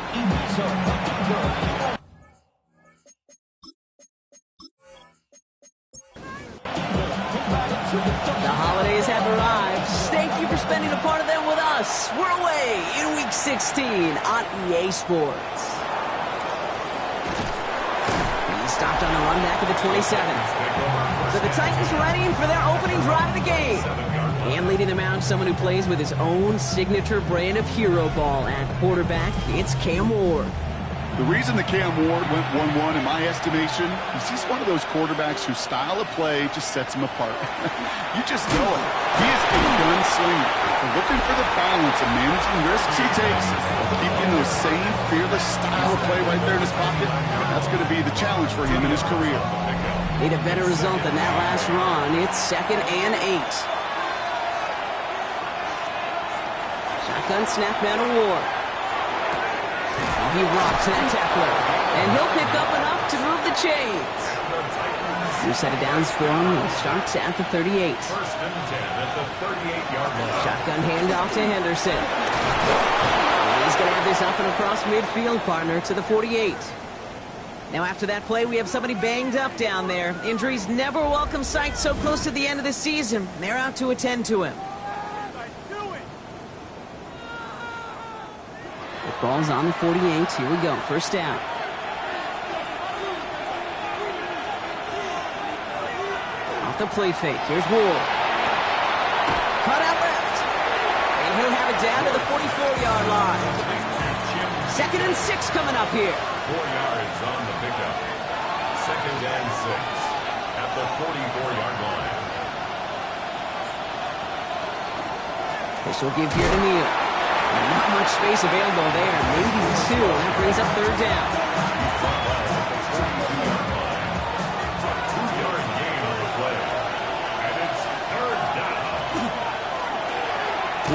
The holidays have arrived. Thank you for spending a part of them with us. We're away in Week 16 on EA Sports. He stopped on the run back at the 27. So the Titans ready for their opening drive of the game. And leading them out, someone who plays with his own signature brand of hero ball at quarterback, it's Cam Ward. The reason that Cam Ward went 1-1 in my estimation is he's one of those quarterbacks whose style of play just sets him apart. You just know it. He is a gunslinger. We're looking for the balance of managing risks he takes while keeping those same fearless style of play right there in his pocket. That's going to be the challenge for him in his career. Need a better result than that last run. It's 2nd and 8. Shotgun snap down to Ward. He rocks that tackler, and he'll pick up enough to move the chains. New set of downs for him. He starts at the 38. First and 10 at the 38-yard line. Shotgun handoff to Henderson. And he's going to have this up and across midfield, partner, to the 48. Now after that play, we have somebody banged up down there. Injuries never a welcome sight so close to the end of the season. They're out to attend to him. Ball's on the 48. Here we go. First down. Off the play fake. Here's Ward. Cut out left. And he'll have it down to the 44-yard line. 2nd and 6 coming up here. 4 yards on the pickup. 2nd and 6 at the 44-yard line. This will give here to Neal. Not much space available there. Maybe 2. That brings up 3rd down. 2-yard gain on the play. And it's 3rd down.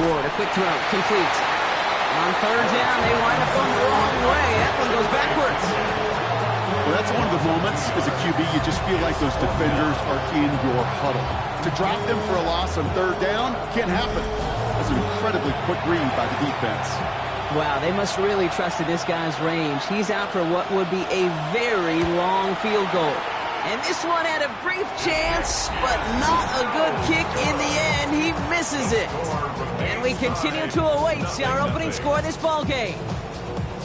Ward, a quick throw. Complete. On 3rd down, they wind up going the wrong way. That one goes backwards. Well, that's one of the moments as a QB you just feel like those defenders are in your huddle. To drop them for a loss on 3rd down can't happen. That's an incredibly quick read by the defense. Wow, they must really trusted this guy's range. He's out for what would be a very long field goal. And this one had a brief chance, but not a good kick in the end. He misses it. And we continue to await our opening score of this ball game.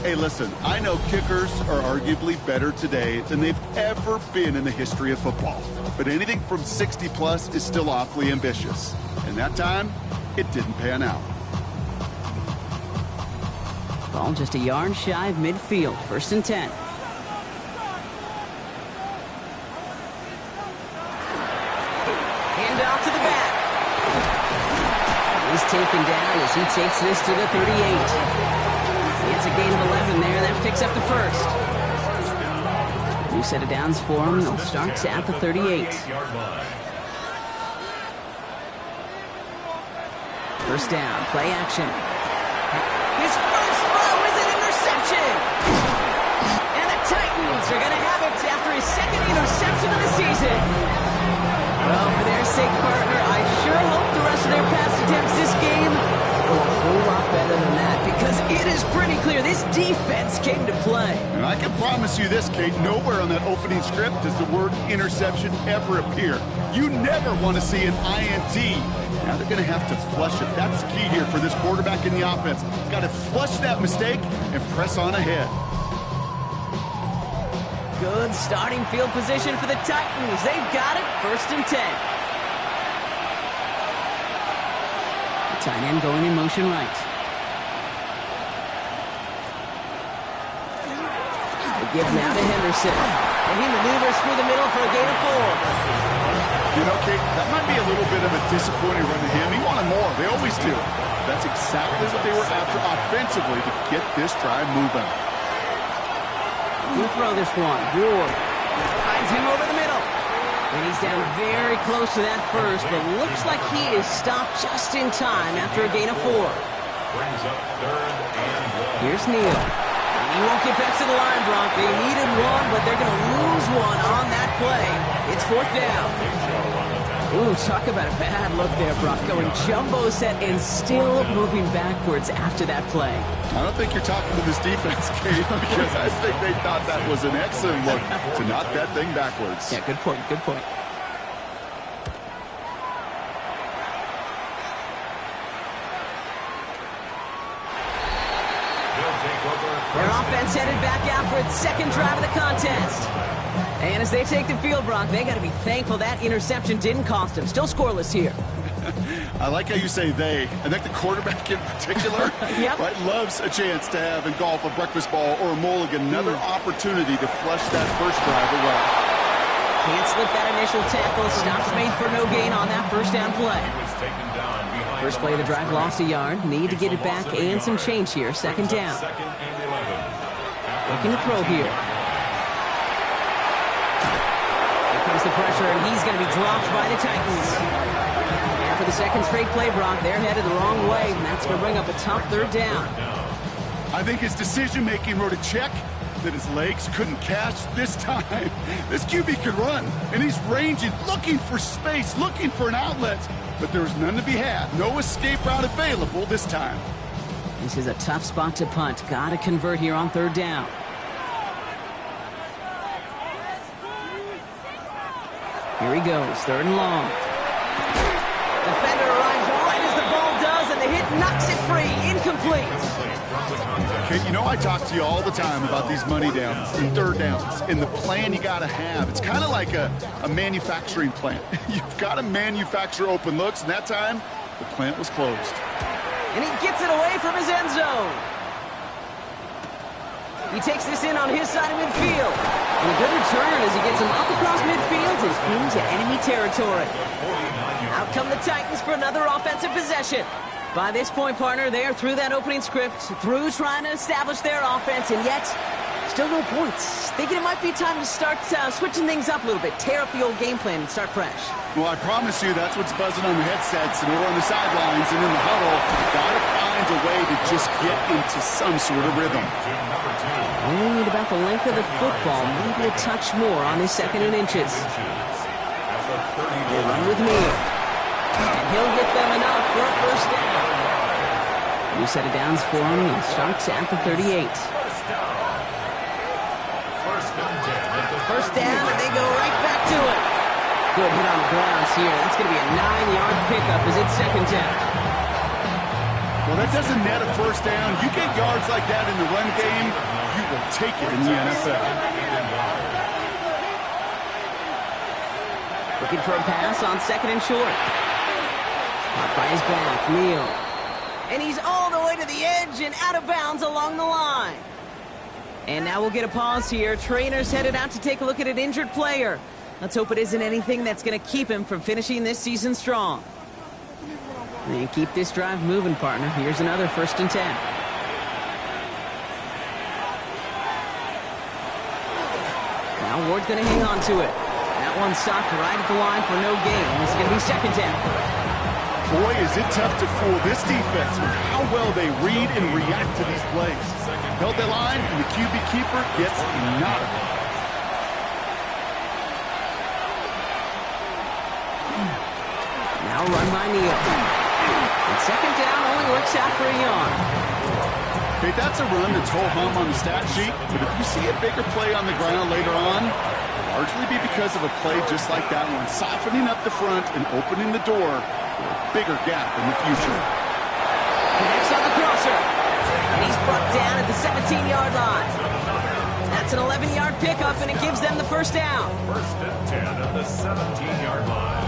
Hey, listen, I know kickers are arguably better today than they've ever been in the history of football. But anything from 60-plus is still awfully ambitious. And that time, it didn't pan out. Ball just a yard shy of midfield. 1st and 10. Handoff to the back. He's taken down as he takes this to the 38. It's a gain of 11 there. That picks up the 1st. New set of downs for him. They'll start at the 38. 1st down, play action. His first throw is an interception. And the Titans are going to have it after his 2nd interception of the season. Well, for their sake, partner, I sure hope the rest of their pass attempts this game go a whole lot better than that, because it is pretty clear this defense came to play. And I can promise you this, Kate, nowhere on that opening script does the word interception ever appear. You never want to see an INT. Now they're going to have to flush it. That's the key here for this quarterback in the offense. Got to flush that mistake and press on ahead. Good starting field position for the Titans. They've got it. 1st and 10. The tight end going in motion right. They give now to Henderson. And he maneuvers through the middle for a gain of 4. You know, Kate, that might be a little bit of a disappointing run to him. He wanted more. They always do. That's exactly what they were after offensively to get this drive moving. He'll throw this one. Ward finds him over the middle. And he's down very close to that 1st, but looks like he is stopped just in time after a gain of 4. Brings up 3rd and 1. Here's Neal. And he won't get back to the line, Bronk. They needed one, but they're going to lose one on that play. It's 4th down. Ooh, talk about a bad look there, Brock. Going jumbo set and still moving backwards after that play. I don't think you're talking to this defense, Kate, because I think they thought that was an excellent look to knock that thing backwards. Yeah, good point, good point. Their offense headed back out for its second drive of the contest. And as they take the field, Brock, they got to be thankful that interception didn't cost them. Still scoreless here. I like how you say they. I think the quarterback in particular Yep. right, loves a chance to have in golf a breakfast ball or a mulligan, another opportunity to flush that first drive away. Can't slip that initial tackle. Stops made for no gain on that first down play. First play of the drive lost a yard. Need to get it back and some change here. Second down. Looking to throw here. Here comes the pressure, and he's going to be dropped by the Titans. And for the second straight play, Brock, they're headed the wrong way, and that's going to bring up a tough third down. I think his decision-making wrote a check that his legs couldn't catch this time. This QB could run, and he's ranging, looking for space, looking for an outlet, but there was none to be had. No escape route available this time. This is a tough spot to punt. Got to convert here on third down. Here he goes, third and long. Defender arrives right as the ball does, and the hit knocks it free. Incomplete. Okay, you know I talk to you all the time about these money downs and third downs and the plan you got to have. It's kind of like a manufacturing plant. You've got to manufacture open looks, and that time the plant was closed. And he gets it away from his end zone. He takes this in on his side of midfield. And a good return as he gets him up across midfield and into enemy territory. Out come the Titans for another offensive possession. By this point, partner, they are through that opening script, through trying to establish their offense, and yet still no points. Thinking it might be time to start switching things up a little bit, tear up the old game plan and start fresh. Well, I promise you that's what's buzzing on the headsets and over on the sidelines and in the huddle. Gotta find a way to just get into some sort of rhythm. Only need about the length of the football, maybe a touch more on his second and inches. They run with me. And he'll get them enough for a first down. New set of downs for him. He starts at the 38. First down, and they go right back to it. Good hit on the grounds here. That's going to be a 9-yard pickup as it's second down. Well, that doesn't net a first down. You get yards like that in the run game, you will take it in the NFL. Looking for a pass on second and short. Caught by his back, Neal. And he's all the way to the edge and out of bounds along the line. And now we'll get a pause here. Trainer's headed out to take a look at an injured player. Let's hope it isn't anything that's going to keep him from finishing this season strong. And keep this drive moving, partner. Here's another 1st and 10. Now Ward's going to hang on to it. That one stopped right at the line for no gain. This is going to be second down. Boy, is it tough to fool this defense with how well they read and react to these plays. Held that line, and the QB keeper gets nada. Now run by Neal. And second down only works out for a yard. Okay, that's a run that's ho-hum on the stat sheet, but if you see a bigger play on the ground later on, it'll largely be because of a play just like that one, softening up the front and opening the door for a bigger gap in the future. Connects on the crosser. And he's brought down at the 17-yard line. That's an 11-yard pickup, and it gives them the first down. First and 10 at the 17-yard line.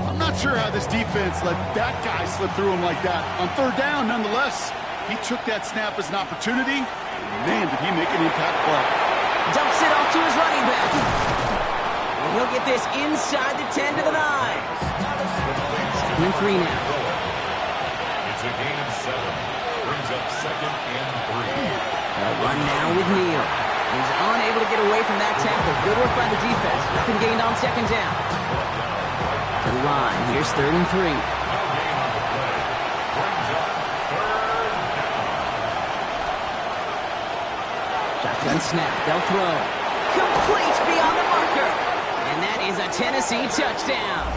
I'm not sure how this defense let that guy slip through him like that. On third down, nonetheless, he took that snap as an opportunity. Man, did he make an impact play. Dumps it off to his running back. And he'll get this inside the 10 to the 9. Second and 3 now. It's a gain of 7. Brings up second and 3. They'll run now with Neal. He's unable to get away from that tackle. Good work by the defense. Nothing gained on second down. To the line. Here's third and 3. Shotgun snap. They'll throw. Complete beyond the marker. And that is a Tennessee touchdown.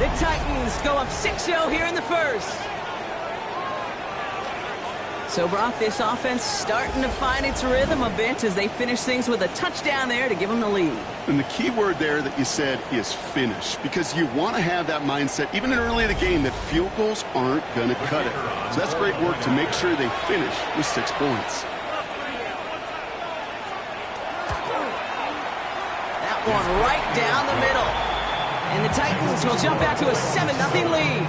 The Titans go up 6-0 here in the first. So, Brock, this offense starting to find its rhythm a bit as they finish things with a touchdown there to give them the lead. And the key word there that you said is finish, because you want to have that mindset, even in early in the game, that field goals aren't going to cut it. So that's great work to make sure they finish with 6 points. That one right down the middle. And the Titans will jump out to a 7-0 lead.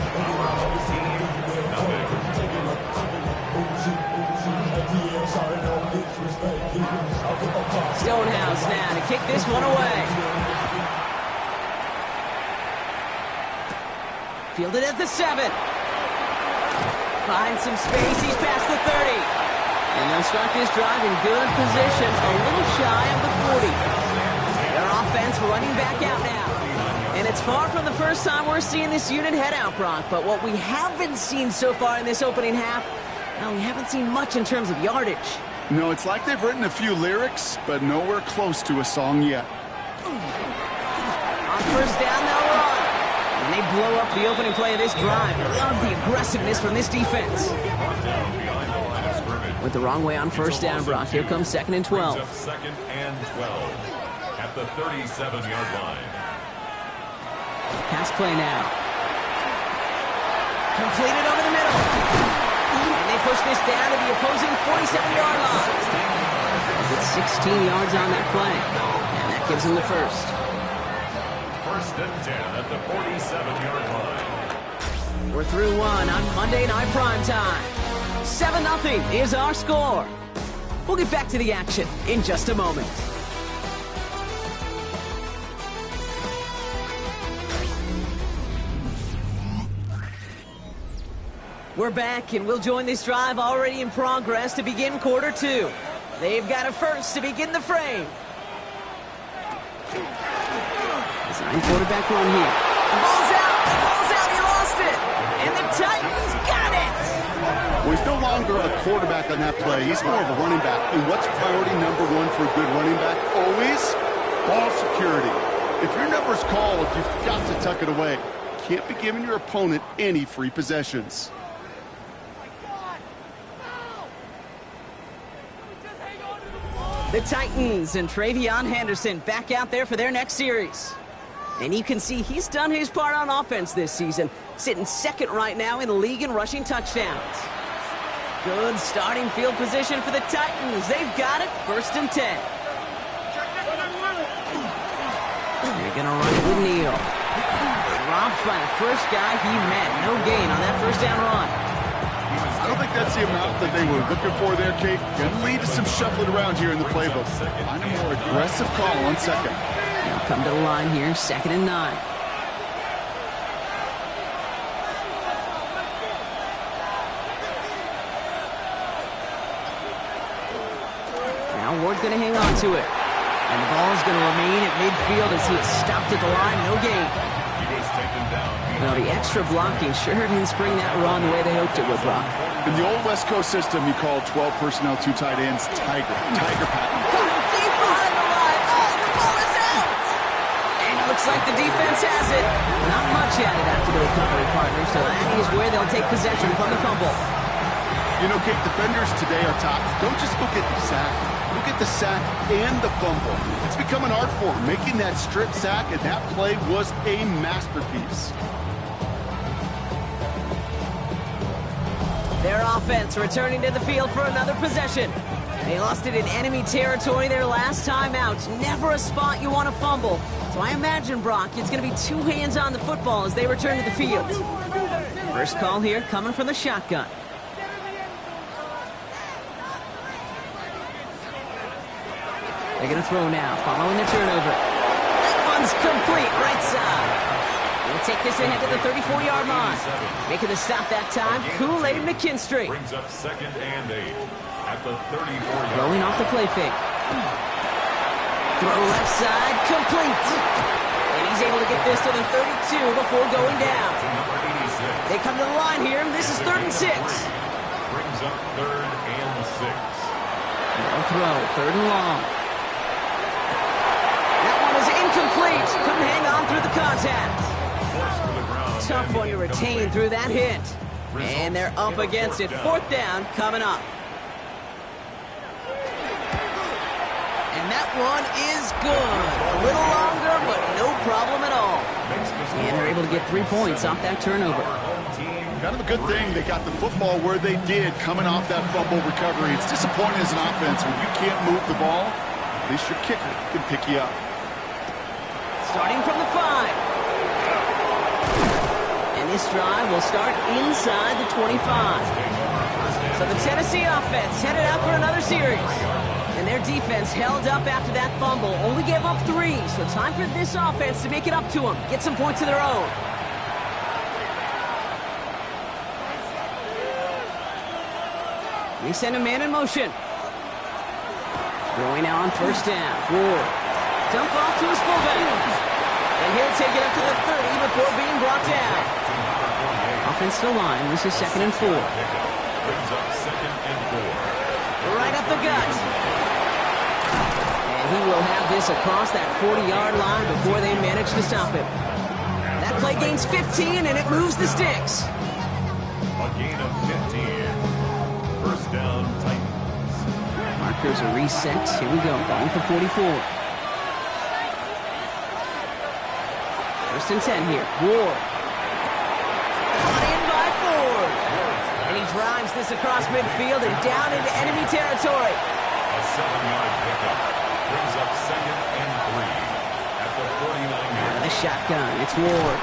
Stonehouse now to kick this one away. Fielded at the 7. Finds some space. He's past the 30. And they'll start this drive in good position, a little shy of the 40. Their offense running back out now. And it's far from the first time we're seeing this unit head out, Brock. But what we haven't seen so far in this opening half, well, we haven't seen much in terms of yardage. No, it's like they've written a few lyrics, but nowhere close to a song yet. On first down, they'll run. And they blow up the opening play of this drive. Love the aggressiveness from this defense. Went the wrong way on first down, Brock. Here comes 2nd and 12. Second and 12 at the 37-yard line. Pass play now. Completed over the middle. And they push this down to the opposing 47-yard line. With 16 yards on that play. And that gives them the first. First and 10 at the 47-yard line. We're through one on Monday Night Primetime. 7-0 is our score. We'll get back to the action in just a moment. We're back, and we'll join this drive already in progress to begin quarter 2. They've got a first to begin the frame. Design quarterback run here. The ball's out. The ball's out. He lost it. And the Titans got it. Well, he's no longer a quarterback on that play. He's more of a running back. And what's priority number 1 for a good running back? Always ball security. If your number's called, you've got to tuck it away. Can't be giving your opponent any free possessions. The Titans and Travion Henderson back out there for their next series. And you can see he's done his part on offense this season, sitting 2nd right now in the league in rushing touchdowns. Good starting field position for the Titans. They've got it, 1st and 10. They're going to run it with Neal. Dropped by the first guy he met. No gain on that first down run. I don't think that's the amount that they were looking for there, Kate. Going to lead to some shuffling around here in the playbook. Find a more aggressive call on 2nd. They'll come to the line here, 2nd and 9. Now Ward's going to hang on to it. And the ball is going to remain at midfield as he is stopped at the line. No gain. He was taken down. Well, the extra blocking sure didn't spring that run the way they hoped it would, Brock. In the old West Coast system, you call 12 personnel, 2 tight ends, Tiger pattern. Deep behind the line. Oh, the ball is out. And it looks like the defense has it. Not much added after the recovery, partner, so that is where they'll take possession from the fumble. You know, Kate, defenders today are top. Don't just look at the sack. Look at the sack and the fumble. It's become an art form, making that strip sack, and that play was a masterpiece. Their offense returning to the field for another possession. They lost it in enemy territory their last time out. Never a spot you want to fumble. So I imagine, Brock, it's going to be 2 hands on the football as they return to the field. First call here coming from the shotgun. They're going to throw now, following the turnover. That one's complete, right side. We'll take this ahead to the 34-yard line. Making the stop that time, Kool-Aid McKinstry. Brings up 2nd and 8 at the 34-yard Throwing off the play fake. Throw left side, complete. And he's able to get this to the 32 before going down. They come to the line here. This is 3rd and 6. Brings up 3rd and 6. No throw, 3rd and long. That one is incomplete. Couldn't hang on through the contact. Forced to the ground. Tough one to retain through that hit. And they're up against it. 4th down coming up. And that one is good. A little longer, but no problem at all. And they're able to get 3 points off that turnover. Kind of a good thing they got the football where they did coming off that fumble recovery. It's disappointing as an offense when you can't move the ball. At least your kicker can pick you up. Starting from the 5. And this drive will start inside the 25. So the Tennessee offense headed out for another series. And their defense held up after that fumble. Only gave up 3. So time for this offense to make it up to them. Get some points of their own. They send a man in motion. Throwing now on 1st down. Ward. Dump off to his fullback. And he'll take it up to the 30 before being brought down. Offensive line. This is 2nd and 4. Brings up 2nd and 4. Right up the gut. And he will have this across that 40-yard line before they manage to stop him. That play gains 15, and it moves the sticks. A gain of 15. 1st down, Titans. Markers are reset. Here we go. Going for 44. 1st and 10 here. Ward. Brought in by Ford. And he drives this across midfield and down into enemy territory. A 7-yard pickup. Brings up 2nd and 3. At the 49-yard. Out of the shotgun. It's Ward.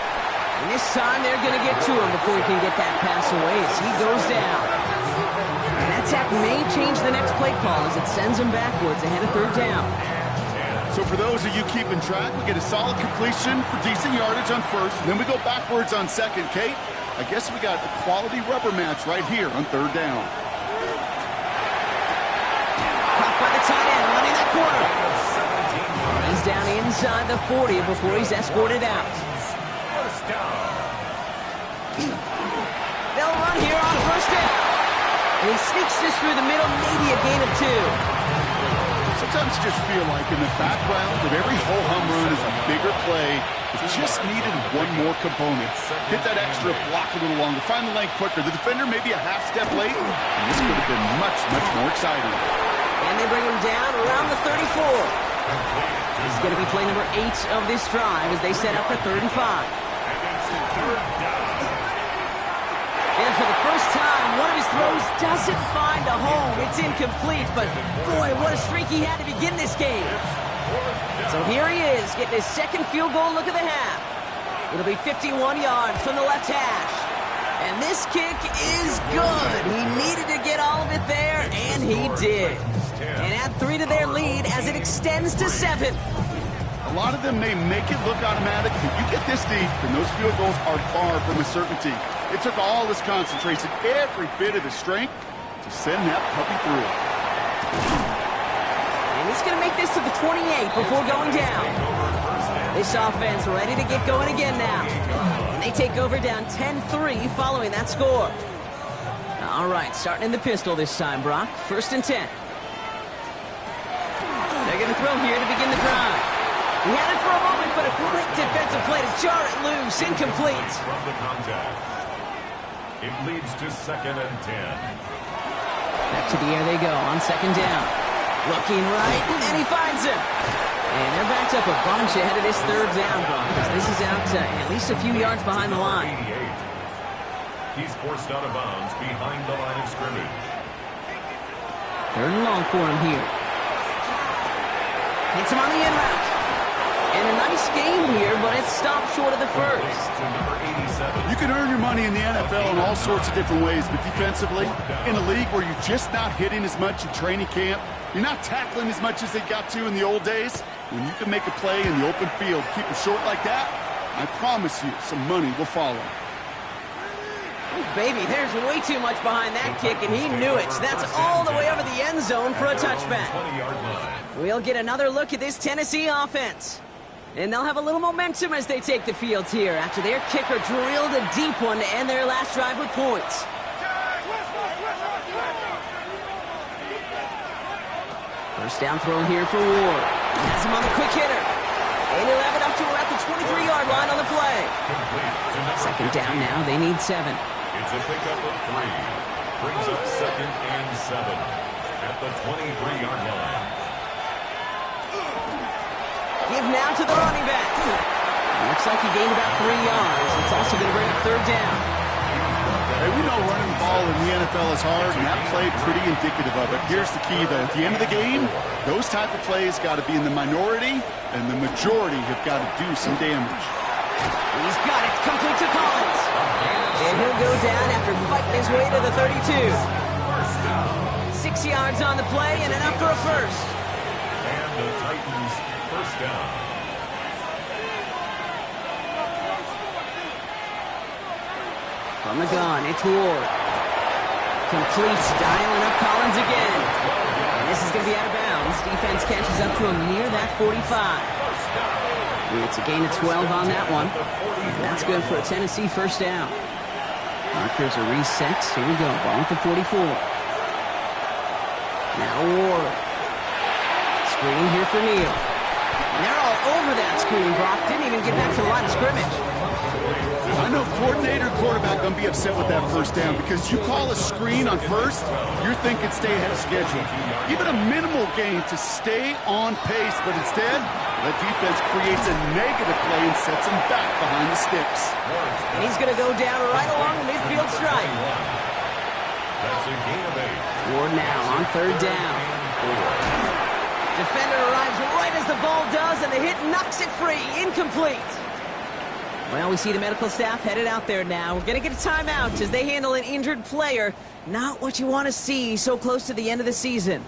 And this time they're going to get to him before he can get that pass away as he goes down. And that tap may change the next play call as it sends him backwards ahead of 3rd down. So for those of you keeping track, we get a solid completion for decent yardage on 1st, and then we go backwards on 2nd. Kate, I guess we got a quality rubber match right here on 3rd down. Caught by the tight end, running that corner. He's down inside the 40 before he's escorted out. 1st down. They'll run here on 1st down. And he sneaks this through the middle, maybe a gain of 2. Sometimes you just feel like in the background of every ho-hum run is a bigger play. It just needed one more component. Hit that extra block a little longer. Find the lane quicker. The defender maybe a half step late. And this could have been much, much more exciting. And they bring him down around the 34. This is going to be play number 8 of this drive as they set up for 3rd and 5. And for the first time, one of his throws doesn't find a home. It's incomplete, but boy, what a streak he had to begin this game. So here he is, getting his 2nd field goal look of the half. It'll be 51 yards from the left hash. And this kick is good. He needed to get all of it there, and he did. And add 3 to their lead as it extends to 7. A lot of them may make it look automatic, but you get this deep, and those field goals are far from a certainty. It took all this concentration, every bit of the strength, to send that puppy through. And he's going to make this to the 28 before going down. This offense ready to get going again now. And they take over down 10-3 following that score. All right, starting in the pistol this time, Brock. 1st and 10. They're going to throw here to begin the drive. He had it for a moment, but a quick defensive play to jar it loose. Incomplete. From the contact. It leads to 2nd and 10. Back to the air they go on 2nd down. Looking right, and he finds him. And they're backed up a bunch ahead of this 3rd down, Broncos. This is out at least a few yards behind the line. 88. He's forced out of bounds behind the line of scrimmage. 3rd and long for him here. Hits him on the in route. And a nice game here, but it's stopped short of the 1st. To number 87. You can earn your money in the NFL in all sorts of different ways, but defensively, in a league where you're just not hitting as much in training camp, you're not tackling as much as they got to in the old days, when you can make a play in the open field, keep it short like that, I promise you some money will follow. Ooh, baby, there's way too much behind that kick, and he knew it. That's all the way over the end zone for a touchback. 20-yard line. We'll get another look at this Tennessee offense. And they'll have a little momentum as they take the field here after their kicker drilled a deep one to end their last drive with points. First down throw here for Ward. Has him on the quick hitter. And he'll have it up to around the 23-yard line on the play. Second down now. They need 7. It's a pickup of 3. Brings up 2nd and 7 at the 23-yard line. Give now to the running back. Looks like he gained about 3 yards. It's also going to bring up third down. Hey, we know running the ball in the NFL is hard, and that play pretty indicative of it. Here's the key, though. At the end of the game, those type of plays got to be in the minority, and the majority have got to do some damage. He's got it. Complete to Collins. And he'll go down after fighting his way to the 32. 6 yards on the play and enough for a first. And the Titans first down. From the gun, it's Ward. Completes, dialing up Collins again. And this is going to be out of bounds. Defense catches up to him near that 45. It's a gain of 12 on that one. And that's good for a Tennessee first down. Markers are reset. Here we go. Ball at the 44. Now Ward. Screen here for Neal. And they're all over that screen. Brock didn't even get back to the line of scrimmage. I know coordinator quarterback going to be upset with that first down because you call a screen on first, you're thinking stay ahead of schedule. Even a minimal gain to stay on pace, but instead, the defense creates a negative play and sets him back behind the sticks. And he's going to go down right along the midfield stripe. That's a gain of 8. Ward now on third down. Defender arrives right as the ball does, and the hit knocks it free. Incomplete. Well, we see the medical staff headed out there now. We're going to get a timeout as they handle an injured player. Not what you want to see so close to the end of the season.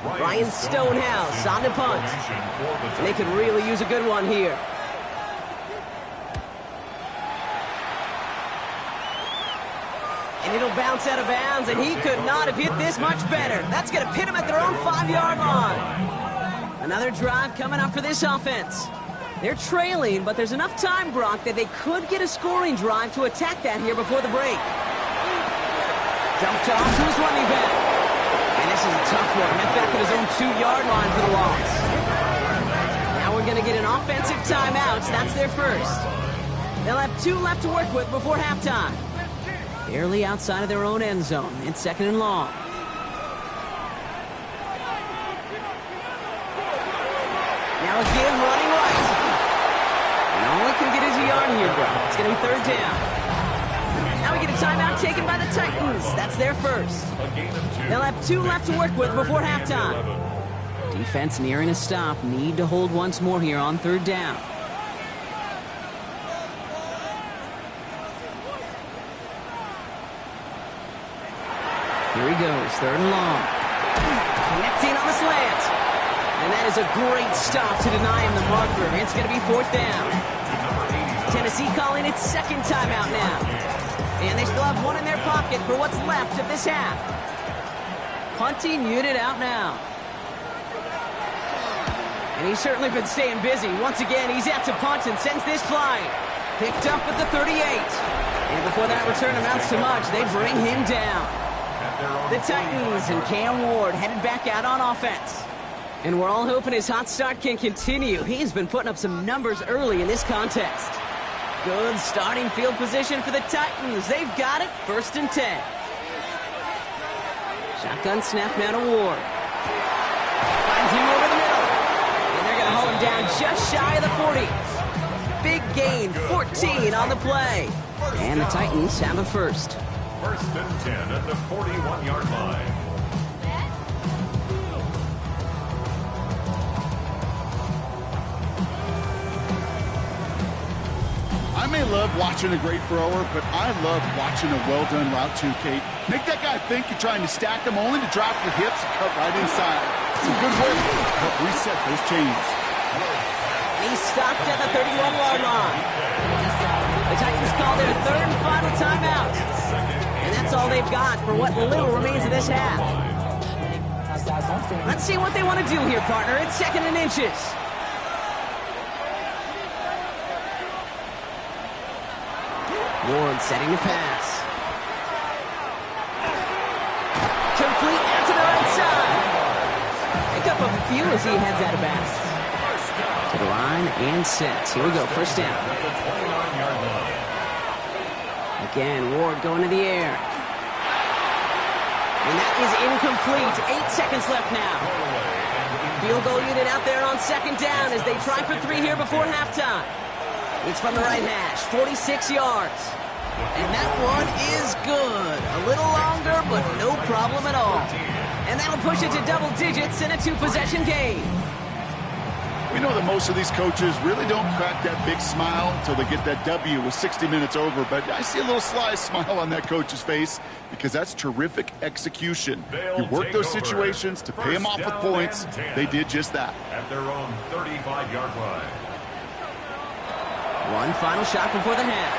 Ryan Stonehouse on the punt. And they could really use a good one here. And it'll bounce out of bounds, and he could not have hit this much better. That's going to pin him at their own 5-yard line. Another drive coming up for this offense. They're trailing, but there's enough time, Brock, that they could get a scoring drive to attack that here before the break. Dumped off to his running back. And this is a tough one. Met back at his own 2-yard line for the loss. Now we're going to get an offensive timeout. That's their first. They'll have 2 left to work with before halftime. Barely outside of their own end zone. It's 2nd and long. Now again, running right. And all he can get is a yard here, bro. It's going to be third down. Now we get a timeout taken by the Titans. That's their first. They'll have 2 left to work with before halftime. Defense nearing a stop. Need to hold once more here on third down. Here he goes, 3rd and long. Connecting on the slant. And that is a great stop to deny him the marker. It's going to be 4th down. Tennessee calling its 2nd timeout now. And they still have 1 in their pocket for what's left of this half. Punting unit out now. And he's certainly been staying busy. Once again, he's out to punt and sends this flying. Picked up at the 38. And before that return amounts to much, they bring him down. The Titans and Cam Ward headed back out on offense. And we're all hoping his hot start can continue. He's been putting up some numbers early in this contest. Good starting field position for the Titans. They've got it, 1st and 10. Shotgun snap now to Ward. Finds him over the middle. And they're going to haul him down just shy of the 40. Big gain, 14 on the play. And the Titans have a first. 1st and 10 at the 41-yard line. I may love watching a great thrower, but I love watching a well-done route too, Kate. Make that guy think you're trying to stack them only to drop your hips and cut right inside. It's a good way to help reset those chains. He's stopped at the 31-yard line. The Titans call their 3rd and final timeout. And that's all they've got for what little remains of this half. Let's see what they want to do here, partner. It's 2nd and inches. Ward setting the pass. Complete out to the right side. few as he heads out of bounds. To the line and set. Here we go, first down. At the 29-yard line. Again, Ward going to the air. And that is incomplete. 8 seconds left now. Field goal unit out there on second down as they try for 3 here before halftime. It's from the right hash, 46 yards. And that one is good. A little longer, but no problem at all. And that'll push it to double digits in a 2-possession game. We know that most of these coaches really don't crack that big smile until they get that W with 60 minutes over, but I see a little sly smile on that coach's face because that's terrific execution. You work those situations to pay them off with points. They did just that. At their own 35-yard line. One final shot before the half.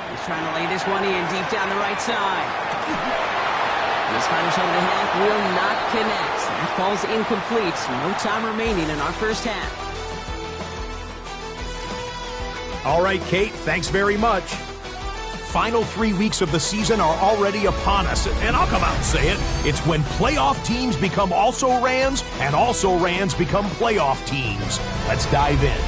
He's trying to lay this one in deep down the right side. This final shot of the half will not connect. That falls incomplete. No time remaining in our first half. All right, Kate, thanks very much. Final 3 weeks of the season are already upon us, and I'll come out and say it. It's when playoff teams become also-rans, and also-rans become playoff teams. Let's dive in.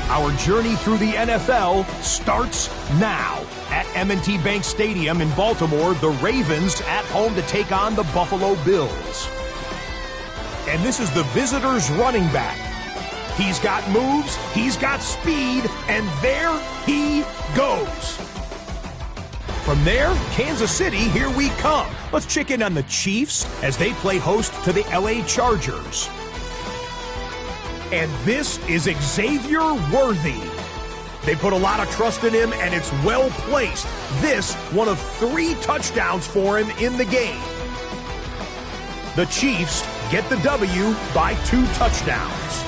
Our journey through the NFL starts now. At M&T Bank Stadium in Baltimore, the Ravens at home to take on the Buffalo Bills. And this is the visitors' running back. He's got moves, he's got speed, and there he goes. From there, Kansas City, here we come. Let's check in on the Chiefs as they play host to the LA Chargers. And this is Xavier Worthy. They put a lot of trust in him, and it's well placed. This, one of 3 touchdowns for him in the game. The Chiefs get the W by 2 touchdowns.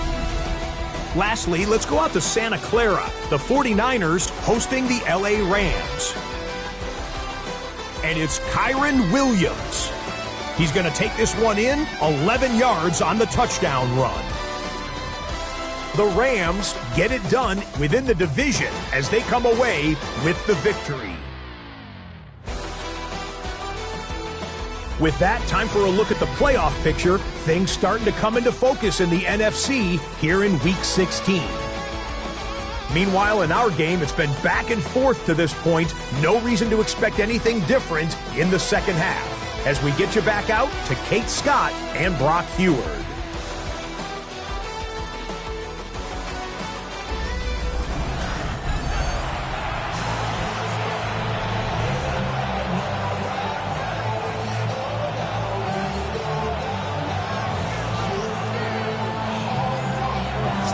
Lastly, let's go out to Santa Clara. The 49ers hosting the LA Rams. And it's Kyren Williams. He's going to take this one in, 11 yards on the touchdown run. The Rams get it done within the division as they come away with the victory. With that, time for a look at the playoff picture. Things starting to come into focus in the NFC here in Week 16. Meanwhile, in our game, it's been back and forth to this point. No reason to expect anything different in the second half. As we get you back out to Kate Scott and Brock Heward.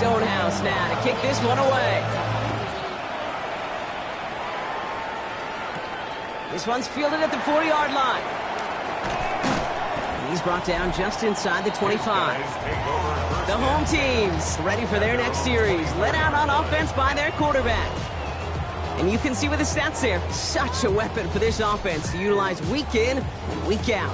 Stonehouse now to kick this one away. This one's fielded at the 4-yard line. And he's brought down just inside the 25. The home teams ready for their next series. Led out on offense by their quarterback. And you can see with the stats there, such a weapon for this offense to utilize week in and week out.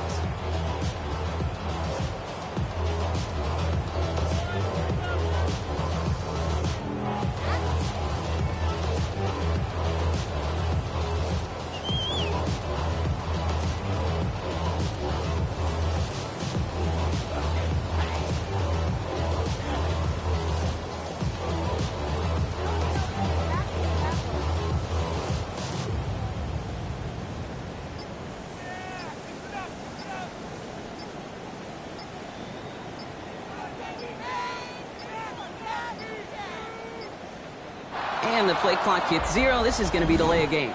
And the play clock hits 0. This is going to be delay of game.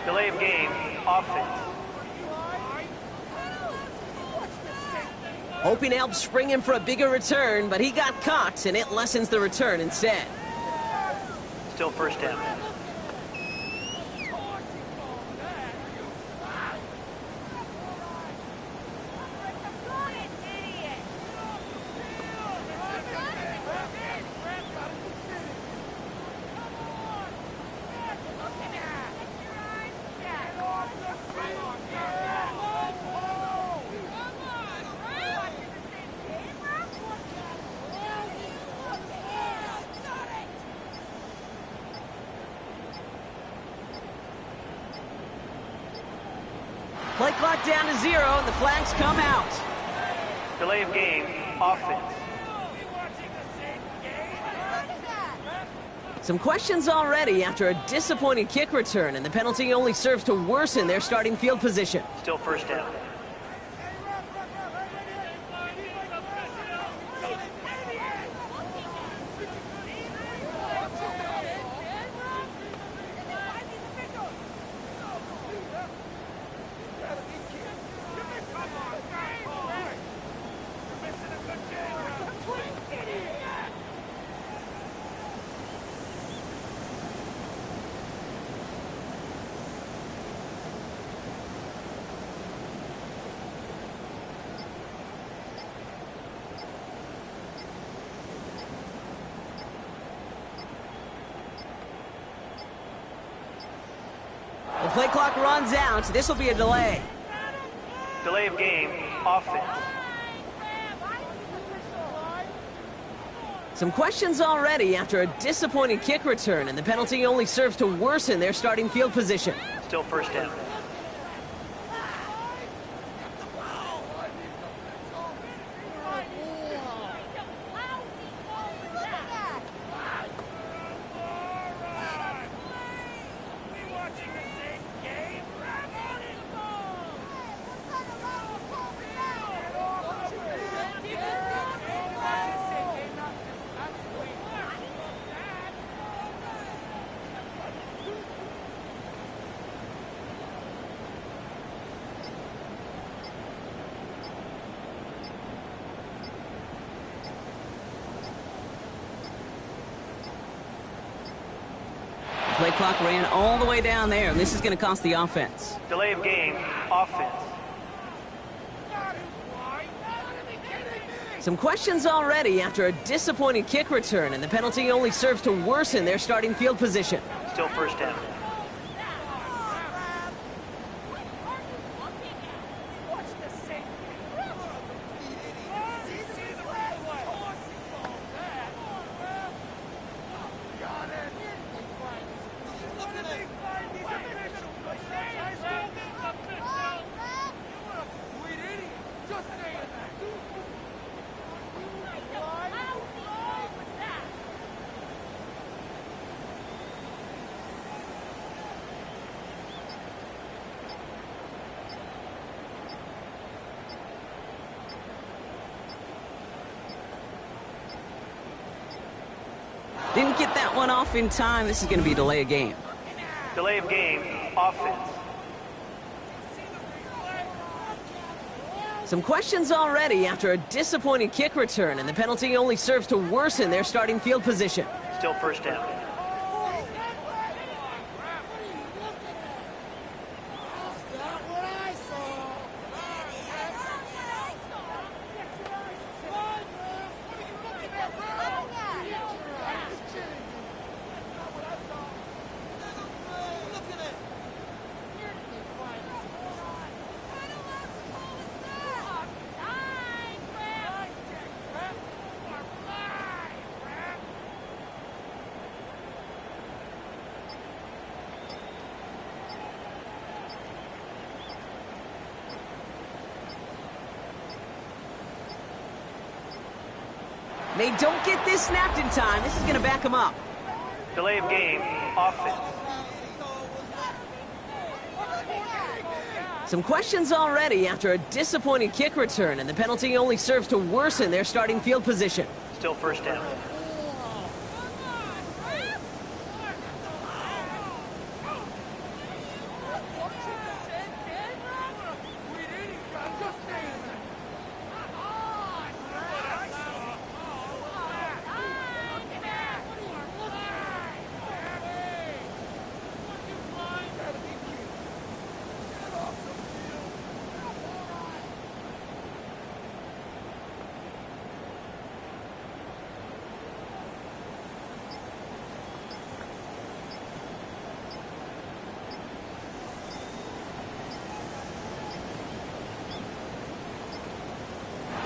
Delay of game, offense. Hoping to help spring him for a bigger return, but he got caught, and it lessens the return instead. Still first down. Play clock down to 0, and the flags come out. Delay of game, offense. Some questions already after a disappointing kick return, and the penalty only serves to worsen their starting field position. Still first down. The play clock runs out. This will be a delay. Delay of game, offense. Some questions already after a disappointing kick return, and the penalty only serves to worsen their starting field position. Still first down. The play clock ran all the way down there, and this is going to cost the offense. Delay of game, offense. Some questions already after a disappointing kick return, and the penalty only serves to worsen their starting field position. Still first down. Didn't get that one off in time. This is going to be a delay of game. Delay of game, offense. Some questions already after a disappointing kick return, and the penalty only serves to worsen their starting field position. Still first down. They don't get this snapped in time. This is going to back them up. Delay of game, offense. Some questions already after a disappointing kick return, and the penalty only serves to worsen their starting field position. Still first down.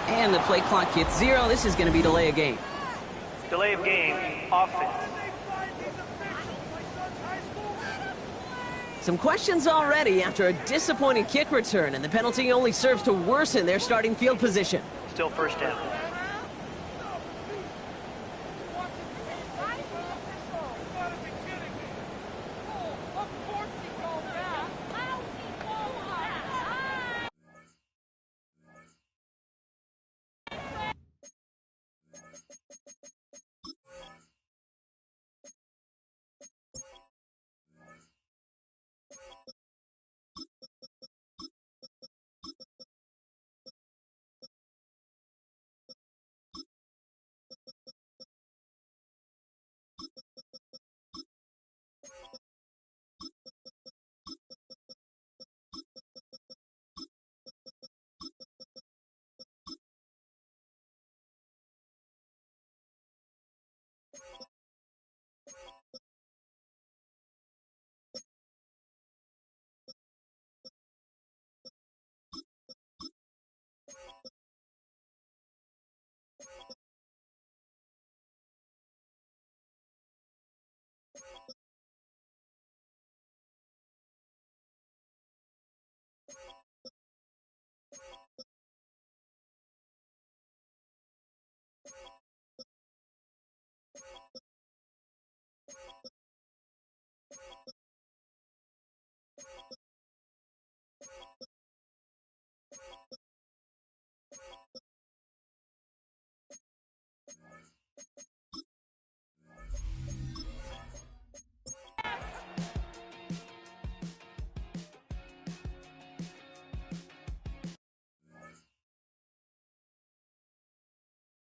And the play clock hits 0. This is going to be delay of game. Delay of game, offense. Some questions already after a disappointing kick return, and the penalty only serves to worsen their starting field position. Still first down.